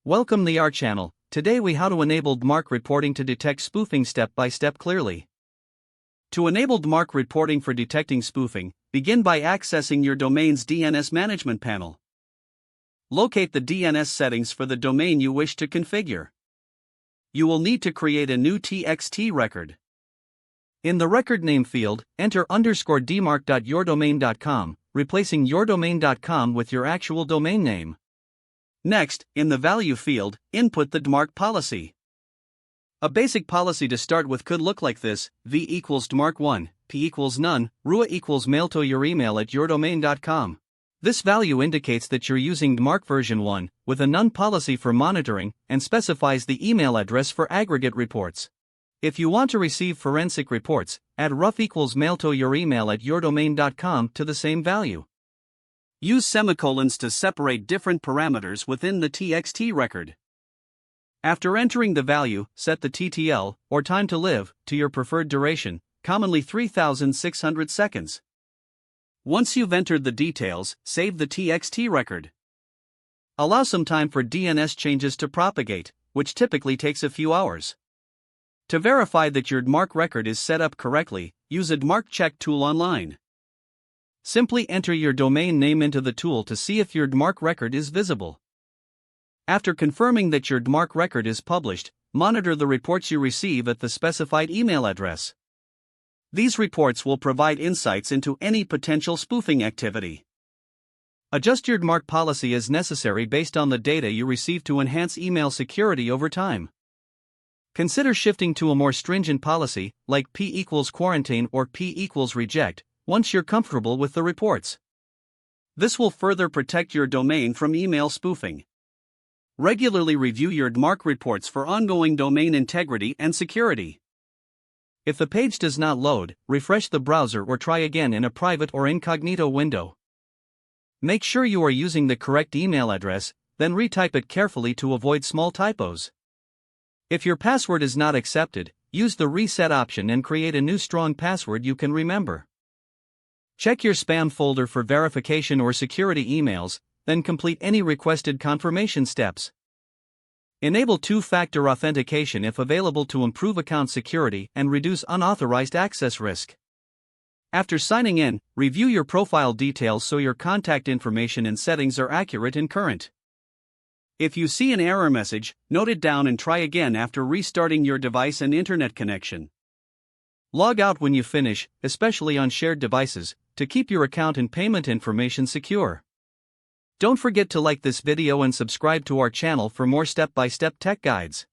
Welcome to our channel. Today we how to enable DMARC reporting to detect spoofing step by step clearly. To enable DMARC reporting for detecting spoofing, begin by accessing your domain's DNS management panel. Locate the DNS settings for the domain you wish to configure. You will need to create a new TXT record. In the record name field, enter _dmarc.yourdomain.com, replacing yourdomain.com with your actual domain name. Next, in the value field, input the DMARC policy. A basic policy to start with could look like this: v equals DMARC1, p equals none, rua equals mail to your email at yourdomain.com. This value indicates that you're using DMARC version 1, with a none policy for monitoring, and specifies the email address for aggregate reports. If you want to receive forensic reports, add ruf equals mail to your email at yourdomain.com to the same value. Use semicolons to separate different parameters within the TXT record. After entering the value, set the TTL, or time to live, to your preferred duration, commonly 3,600 seconds. Once you've entered the details, save the TXT record. Allow some time for DNS changes to propagate, which typically takes a few hours. To verify that your DMARC record is set up correctly, use a DMARC check tool online. Simply enter your domain name into the tool to see if your DMARC record is visible. After confirming that your DMARC record is published, monitor the reports you receive at the specified email address. These reports will provide insights into any potential spoofing activity. Adjust your DMARC policy as necessary based on the data you receive to enhance email security over time. Consider shifting to a more stringent policy, like P equals quarantine or P equals reject, once you're comfortable with the reports. This will further protect your domain from email spoofing. Regularly review your DMARC reports for ongoing domain integrity and security. If the page does not load, refresh the browser or try again in a private or incognito window. Make sure you are using the correct email address, then retype it carefully to avoid small typos. If your password is not accepted, use the reset option and create a new strong password you can remember. Check your spam folder for verification or security emails, then complete any requested confirmation steps. Enable two-factor authentication if available to improve account security and reduce unauthorized access risk. After signing in, review your profile details so your contact information and settings are accurate and current. If you see an error message, note it down and try again after restarting your device and internet connection. Log out when you finish, especially on shared devices, to keep your account and payment information secure. Don't forget to like this video and subscribe to our channel for more step-by-step tech guides.